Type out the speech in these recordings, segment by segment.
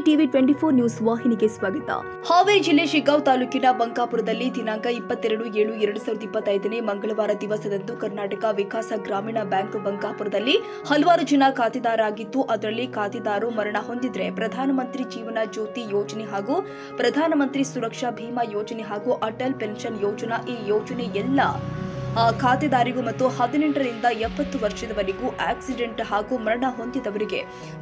TV 24 news ವಾಹಿನಿಗೆ ಸ್ವಾಗತ. ಹಾವೇರಿ ಜಿಲ್ಲೆ ಶಿಗ್ಗಾಂವ್ ತಾಲೂಕಿನ ಬಂಕಾಪುರದಲ್ಲಿ ದಿನಾಂಕ 22/7/2025 ಮಂಗಳವಾರ ದಿವಸದಂದು ಕರ್ನಾಟಕ ವಿಕಾಸ ಗ್ರಾಮೀಣ ಬ್ಯಾಂಕ್ ಬಂಕಾಪುರದಲ್ಲಿ ಹಲವಾರು ಜನ ಖಾತೆದಾರರಾಗಿದ್ದು ಅದರಲ್ಲಿ ಖಾತೆದಾರರು ಮರಣ ಹೊಂದಿದ್ರೆ ಪ್ರಧಾನಮಂತ್ರಿ ಜೀವನ ಜ್ಯೋತಿ ಯೋಜನೆ ಹಾಗೂ ಪ್ರಧಾನಮಂತ್ರಿ ಸುರಕ್ಷಾ ಭೀಮಾ ಯೋಜನೆ ಹಾಗೂ ಅಟಲ್ ಪೆನ್ಷನ್ ಯೋಜನಾ ಈ ಯೋಜನೆ ಎಲ್ಲ ಖಾತೆದಾರಿಗೂ ಮತ್ತು 18 ರಿಂದ 70 ವರ್ಷದವರೆಗೂ ಆಕ್ಸಿಡೆಂಟ್ ಹಾಗೂ ಮರಣ ಹೊಂದಿದವರಿಗೆ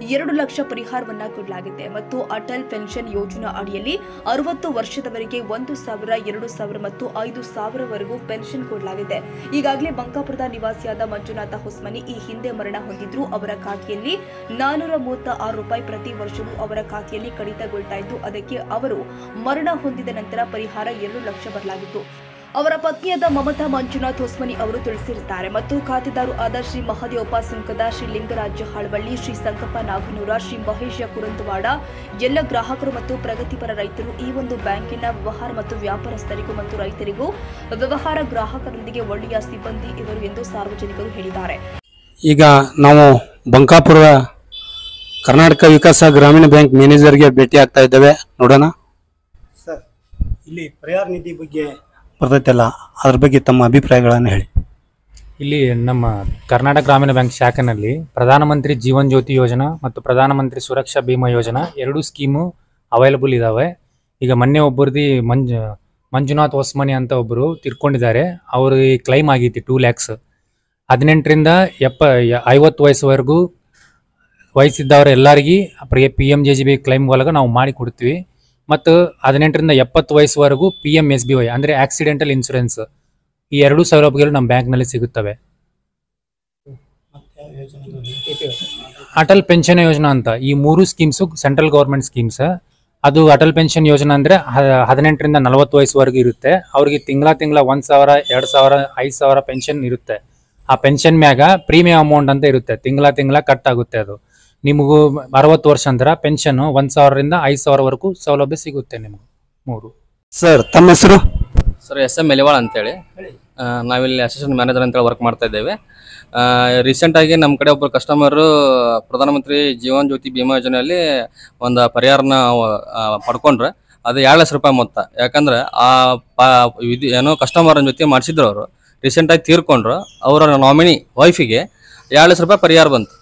2 ಲಕ್ಷ ಪರಿಹಾರವನ್ನ ಕೊಡಲಾಗಿದೆ ಮತ್ತು ಅಟಲ್ ಪೆನ್ಷನ್ ಯೋಜನಾ ಅಡಿಯಲ್ಲಿ 60 ವರ್ಷದವರೆಗೆ 1,000, 2,000 ಮತ್ತು 5,000 ವರೆಗೂ ಪೆನ್ಷನ್ ಕೊಡಲಾಗಿದೆ. ಈಗಾಗಲೇ ಬಂಕಾಪುರದ ನಿವಾಸಿಯಾದ ಮಂಜುನಾಥ ಹೊಸ್ಮನಿ ಈ ಹಿಂದೆ ಮರಣ ಹೊಂದಿದ್ರು. ಅವರ ಖಾತೆಯಲ್ಲಿ 436 ರೂಪಾಯಿ ಪ್ರತಿ ವರ್ಷವೂ ಅವರ ಖಾತೆಯಲ್ಲಿ ಕಡಿತಗೊಳ್ತಾ ಇದ್ದು ಅದಕ್ಕೆ ಅವರು ಮರಣ ಹೊಂದಿದ ನಂತರ ಪರಿಹಾರ 2 ಲಕ್ಷ ಬರಲಾಗಿತ್ತು. ಅವರ ಪತ್ನಿಯಾದ ಮಮತಾ ಮಂಜುನಾಥ್ ಹೊಸ್ಮನಿ ಅವರು ತಿಳಿಸಿರುತ್ತಾರೆ ಮತ್ತು ಖಾತೆದಾರು ಆದ ಶ್ರೀ ಮಹದೇವಪ್ಪ ಸುಂಕದ, ಶ್ರೀ ಲಿಂಗರಾಜ ಹಾಳವಳ್ಳಿ, ಶ್ರೀ ಸಂಕಪ್ಪ ನಾಗನೂರ, ಶ್ರೀ ಮಹೇಶ ಕುರಂತವಾಡ ಎಲ್ಲ ಗ್ರಾಹಕರು ಮತ್ತು ಪ್ರಗತಿಪರ ರೈತರು ಈ ಒಂದು ಬ್ಯಾಂಕಿನ ವ್ಯವಹಾರ ಮತ್ತು ವ್ಯಾಪಾರಸ್ಥರಿಗೂ ಮತ್ತು ರೈತರಿಗೂ ವ್ಯವಹಾರ ಗ್ರಾಹಕರೊಂದಿಗೆ ಒಳ್ಳೆಯ ಸಿಬ್ಬಂದಿ ಇವರು ಎಂದು ಸಾರ್ವಜನಿಕರು ಹೇಳಿದ್ದಾರೆ. ಈಗ ನಾವು ಬಂಕಾಪುರ ಕರ್ನಾಟಕ ವಿಕಾಸ ಗ್ರಾಮೀಣ ಬ್ಯಾಂಕ್ ಮ್ಯಾನೇಜರ್ಗೆ ಭೇಟಿ ಆಗ್ತಾ ಇದ್ದೇವೆ. ನೋಡೋಣ ಸರ್, ಇಲ್ಲಿ ಪರಿಹಾರ ನಿಧಿ ಬಗ್ಗೆ ಬರ್ತೈತಲ್ಲ, ಅದ್ರ ಬಗ್ಗೆ ತಮ್ಮ ಅಭಿಪ್ರಾಯಗಳನ್ನು ಹೇಳಿ. ಇಲ್ಲಿ ನಮ್ಮ ಕರ್ನಾಟಕ ಗ್ರಾಮೀಣ ಬ್ಯಾಂಕ್ ಶಾಖೆನಲ್ಲಿ ಪ್ರಧಾನಮಂತ್ರಿ ಜೀವನ್ ಜ್ಯೋತಿ ಯೋಜನಾ ಮತ್ತು ಪ್ರಧಾನಮಂತ್ರಿ ಸುರಕ್ಷಾ ಭೀಮಾ ಯೋಜನಾ 2 ಸ್ಕೀಮು ಅವೈಲಬಲ್ ಇದ್ದಾವೆ. ಈಗ ಮೊನ್ನೆ ಒಬ್ಬರದಿ ಮಂಜುನಾಥ್ ಹೊಸ್ಮನಿ ಅಂತ ಒಬ್ಬರು ತಿರ್ಕೊಂಡಿದ್ದಾರೆ. ಅವ್ರಿಗೆ ಕ್ಲೈಮ್ ಆಗೈತಿ 2 lakhs. 18 ರಿಂದ 50 ವಯಸ್ಸುವರೆಗೂ ವಯಸ್ಸಿದ್ದವ್ರ ಎಲ್ಲರಿಗೂ PMJJB ಕ್ಲೈಮ್ ಒಳಗೆ ನಾವು ಮಾಡಿ ಕೊಡ್ತೀವಿ. ಮತ್ತು 18 ರಿಂದ 70 ವಯಸ್ಸುವರೆಗೂ PMSBY ಅಂದರೆ ಆಕ್ಸಿಡೆಂಟಲ್ ಇನ್ಶೂರೆನ್ಸ್ ಈ 2 ಸೌಲಭ್ಯಗಳು ನಮ್ಮ ಬ್ಯಾಂಕ್ನಲ್ಲಿ ಸಿಗುತ್ತವೆ. ಅಟಲ್ ಪೆನ್ಷನ್ ಯೋಜನಾ ಅಂತ ಈ 3 ಸ್ಕೀಮ್ಸು ಸೆಂಟ್ರಲ್ ಗೌರ್ಮೆಂಟ್ ಸ್ಕೀಮ್ಸ್. ಅದು ಅಟಲ್ ಪೆನ್ಷನ್ ಯೋಜನಾ ಅಂದರೆ 18 ರಿಂದ 40 ವಯಸ್ಸುವರೆಗೂ ಇರುತ್ತೆ. ಅವ್ರಿಗೆ ತಿಂಗಳ 1,000, 2,000, 5,000 ಪೆನ್ಷನ್ ಇರುತ್ತೆ. ಆ ಪೆನ್ಷನ್ ಮ್ಯಾಗ ಪ್ರೀಮಿಯಂ ಅಮೌಂಟ್ ಅಂತ ಇರುತ್ತೆ, ತಿಂಗಳ ಕಟ್ ಆಗುತ್ತೆ. ಅದು ನಿಮಗೂ 60 ವರ್ಷ ಅಂದ್ರೆ ಪೆನ್ಷನ್ 1,000 ರಿಂದ 5,000 ವರೆಗೂ ಸೌಲಭ್ಯ ಸಿಗುತ್ತೆ ನಿಮ್ಗೆ. 3 ಸರ್, ತಮ್ಮ ಹೆಸರು? ಸರ್, SM ಮೆಲಿವಾಳ ಅಂತೇಳಿ. ನಾವಿಲ್ಲಿ ಅಸಿಸ್ಟೆಂಟ್ ಮ್ಯಾನೇಜರ್ ಅಂತೇಳಿ ವರ್ಕ್ ಮಾಡ್ತಾ ಇದ್ದೇವೆ. ರೀಸೆಂಟಾಗಿ ನಮ್ಮ ಕಡೆ ಒಬ್ಬರು ಕಸ್ಟಮರು ಪ್ರಧಾನಮಂತ್ರಿ ಜೀವನ್ ಜ್ಯೋತಿ ಭೀಮಾ ಯೋಜನೆಯಲ್ಲಿ ಒಂದು ಪರಿಹಾರನ ಪಡ್ಕೊಂಡ್ರೆ ಅದು 2 ಲಕ್ಷ ರೂಪಾಯಿ ಮೊತ್ತ. ಯಾಕಂದ್ರೆ ಏನೋ ಕಸ್ಟಮರ್ ಜೊತೆ ಮಾಡಿಸಿದ್ರು, ಅವರು ರೀಸೆಂಟಾಗಿ ತೀರ್ಕೊಂಡ್ರು. ಅವರ ನಾಮಿನಿ ವೈಫಿಗೆ 2 ಲಕ್ಷ ರೂಪಾಯಿ ಪರಿಹಾರ ಬಂತು.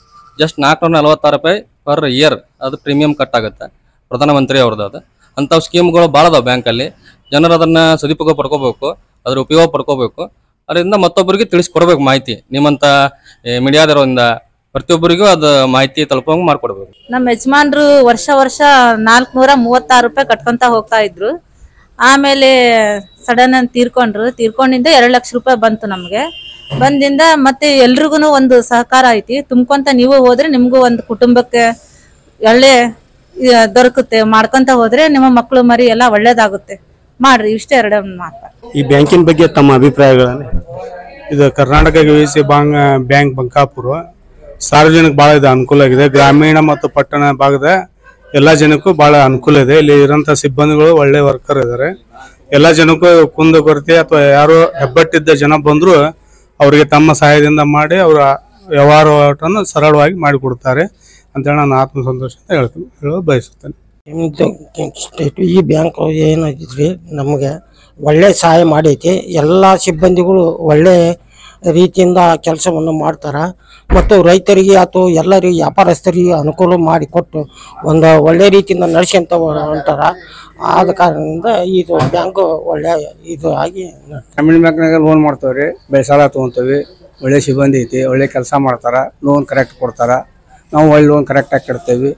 ಜಸ್ಟ್ 446 ರೂಪಾಯಿ ಪರ್ ಇಯರ್ ಅದು ಪ್ರೀಮಿಯಂ ಕಟ್ ಆಗುತ್ತೆ, ಪ್ರಧಾನಮಂತ್ರಿ ಅವ್ರದ್ದು. ಅದು ಅಂಥವು ಸ್ಕೀಮ್ಗಳು ಭಾಳ ಅದಾವೆ ಬ್ಯಾಂಕಲ್ಲಿ. ಜನರು ಅದನ್ನು ಸದುಪಯೋಗ ಪಡ್ಕೋಬೇಕು, ಅದ್ರ ಉಪಯೋಗ ಪಡ್ಕೋಬೇಕು. ಅದರಿಂದ ಮತ್ತೊಬ್ಬರಿಗೆ ತಿಳಿಸ್ಕೊಡ್ಬೇಕು ಮಾಹಿತಿ. ನಿಮ್ಮಂಥ ಮೀಡಿಯಾದವರಿಂದ ಪ್ರತಿಯೊಬ್ಬರಿಗೂ ಅದು ಮಾಹಿತಿ ತಲುಪಂಗೆ ಮಾಡ್ಕೊಡ್ಬೇಕು. ನಮ್ಮ ಯಜಮಾನ್ರು ವರ್ಷ 436 ರೂಪಾಯಿ ಕಟ್ಕೊಂತ ಹೋಗ್ತಾ ಇದ್ರು. ಆಮೇಲೆ ಸಡನ್ ಆಗಿ ತೀರ್ಕೊಂಡಿಂದ 2 ಲಕ್ಷ ರೂಪಾಯಿ ಬಂತು ನಮಗೆ. ಬಂದಿಂದ ಮತ್ತೆ ಎಲ್ರಿಗೂ ಒಂದು ಸಹಕಾರ ಐತಿ. ತುಂಬ್ಕೊಂತ ನೀವು ಹೋದ್ರೆ ನಿಮ್ಗೂ ಒಂದು ಕುಟುಂಬಕ್ಕೆ ಒಳ್ಳೆ ದೊರಕುತ್ತೆ. ಮಾಡ್ಕೊಂತ ಹೋದ್ರೆ ನಿಮ್ಮ ಮಕ್ಕಳು ಮರಿ ಎಲ್ಲ ಒಳ್ಳೇದಾಗುತ್ತೆ. ಮಾಡ್ರಿ, ಇಷ್ಟೇ 2 ಮಾತು. ಈ ಬ್ಯಾಂಕಿನ ಬಗ್ಗೆ ತಮ್ಮ ಅಭಿಪ್ರಾಯಗಳನ್ನು. ಇದು ಕರ್ನಾಟಕ ವಿಕಾಸ ಬ್ಯಾಂಕ್ ಬಂಕಾಪುರ ಸಾರ್ವಜನಿಕ ಭಾಳ ಇದು ಅನುಕೂಲ ಆಗಿದೆ. ಗ್ರಾಮೀಣ ಮತ್ತು ಪಟ್ಟಣ ಭಾಗದ ಎಲ್ಲ ಜನಕ್ಕೂ ಭಾಳ ಅನುಕೂಲ ಇದೆ. ಇಲ್ಲಿ ಇರೋಂಥ ಸಿಬ್ಬಂದಿಗಳು ಒಳ್ಳೆ ವರ್ಕರ್ ಇದ್ದಾರೆ. ಎಲ್ಲ ಜನಕ್ಕೂ ಕುಂದುಕೊರತೆ ಅಥವಾ ಯಾರೋ ಹೆಬ್ಬಟ್ಟಿದ್ದ ಜನ ಬಂದರೂ ಅವರಿಗೆ ತಮ್ಮ ಸಹಾಯದಿಂದ ಮಾಡಿ ಅವರ ವ್ಯವಹಾರವನ್ನು ಸರಳವಾಗಿ ಮಾಡಿಕೊಡ್ತಾರೆ ಅಂತೇಳಿ ನಾನು ಆತ್ಮಸಂತೋಷದಿಂದ ಹೇಳೋದು ಬಯಸುತ್ತೇನೆ. ಈ ಬ್ಯಾಂಕ್ ಏನಾಗಿದ್ರಿ ನಮಗೆ ಒಳ್ಳೆ ಸಹಾಯ ಮಾಡೈತಿ. ಎಲ್ಲ ಸಿಬ್ಬಂದಿಗಳು ಒಳ್ಳೆ ರೀತಿಯಿಂದ ಕೆಲಸವನ್ನು ಮಾಡ್ತಾರೆ ಮತ್ತು ರೈತರಿಗೆ ಅಥವಾ ಎಲ್ಲರಿಗೆ ವ್ಯಾಪಾರಸ್ಥರಿಗೆ ಅನುಕೂಲ ಮಾಡಿಕೊಟ್ಟು ಒಂದು ಒಳ್ಳೆ ರೀತಿಯಿಂದ ನಡೆಸ್ಕೊಂತ ಹೊಂಟಾರ. ಆದ ಕಾರಣದಿಂದ ಇದು ಬ್ಯಾಂಕು ಒಳ್ಳೆ ಇದು ಆಗಿ. ಗ್ರಾಮೀಣ ಬ್ಯಾಂಕ್ನಾಗ ಲೋನ್ ಮಾಡ್ತೇವ್ರಿ, ಸಾಲ ತೊಗೊತೀವಿ. ಒಳ್ಳೆ ಸಿಬ್ಬಂದಿ ಐತಿ, ಒಳ್ಳೆ ಕೆಲಸ ಮಾಡ್ತಾರೆ, ಲೋನ್ ಕರೆಕ್ಟ್ ಕೊಡ್ತಾರೆ. ನಾವು ಒಳ್ಳೆ ಲೋನ್ ಕರೆಕ್ಟಾಗಿ ಕಟ್ತೇವೆ.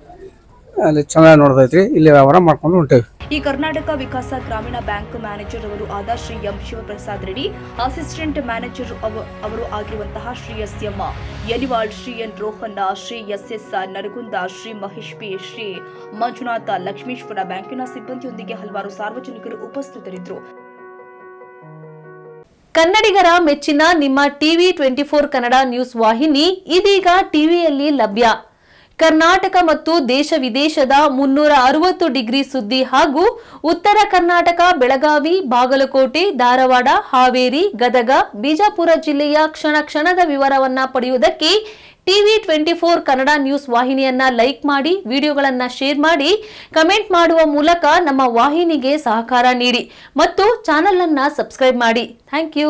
ಅಲ್ಲಿ ಚೆನ್ನಾಗಿ ನೋಡ್ತೈತ್ರಿ. ಇಲ್ಲಿ ವ್ಯವಹಾರ ಮಾಡ್ಕೊಂಡು ಹೊಂಟೇವಿ. ಈ ಕರ್ನಾಟಕ ವಿಕಾಸ ಗ್ರಾಮೀಣ ಬ್ಯಾಂಕ್ ಮ್ಯಾನೇಜರ್ ಅವರು ಆದ Shri M Shivaprasad Reddy, assistant manager ಅವರು ಆಗಿರುವಂತಹ Shri SM ಯಲಿವಾಳ್, Shri N Rohanna, Shri SS Nargund, Shri Mahesh P, Shri Manjunatha Lakshmeshwar ಬ್ಯಾಂಕಿನ ಸಿಬ್ಬಂದಿಯೊಂದಿಗೆ ಹಲವಾರು ಸಾರ್ವಜನಿಕರು ಉಪಸ್ಥಿತರಿದ್ದರು. ಕನ್ನಡಿಗರ ಮೆಚ್ಚಿನ ನಿಮ್ಮ ಟಿವಿ 24 ಕನ್ನಡ ನ್ಯೂಸ್ ವಾಹಿನಿ ಇದೀಗ ಟಿವಿಯಲ್ಲಿ ಲಭ್ಯ. ಕರ್ನಾಟಕ ಮತ್ತು ದೇಶ ವಿದೇಶದ 360 ಡಿಗ್ರಿ ಸುದ್ದಿ ಹಾಗೂ ಉತ್ತರ ಕರ್ನಾಟಕ, ಬೆಳಗಾವಿ, ಬಾಗಲಕೋಟೆ, ಧಾರವಾಡ, ಹಾವೇರಿ, ಗದಗ, ಬಿಜಾಪುರ ಜಿಲ್ಲೆಯ ಕ್ಷಣ ಕ್ಷಣದ ವಿವರವನ್ನ ಪಡೆಯುವುದಕ್ಕೆ ಟಿವಿ 24 ಕನ್ನಡ ನ್ಯೂಸ್ ವಾಹಿನಿಯನ್ನ ಲೈಕ್ ಮಾಡಿ, ವಿಡಿಯೋಗಳನ್ನ ಶೇರ್ ಮಾಡಿ, ಕಮೆಂಟ್ ಮಾಡುವ ಮೂಲಕ ನಮ್ಮ ವಾಹಿನಿಗೆ ಸಹಕಾರ ನೀಡಿ ಮತ್ತು ಚಾನೆಲ್ ಅನ್ನ ಸಬ್ಸ್ಕ್ರೈಬ್ ಮಾಡಿ. Thank you.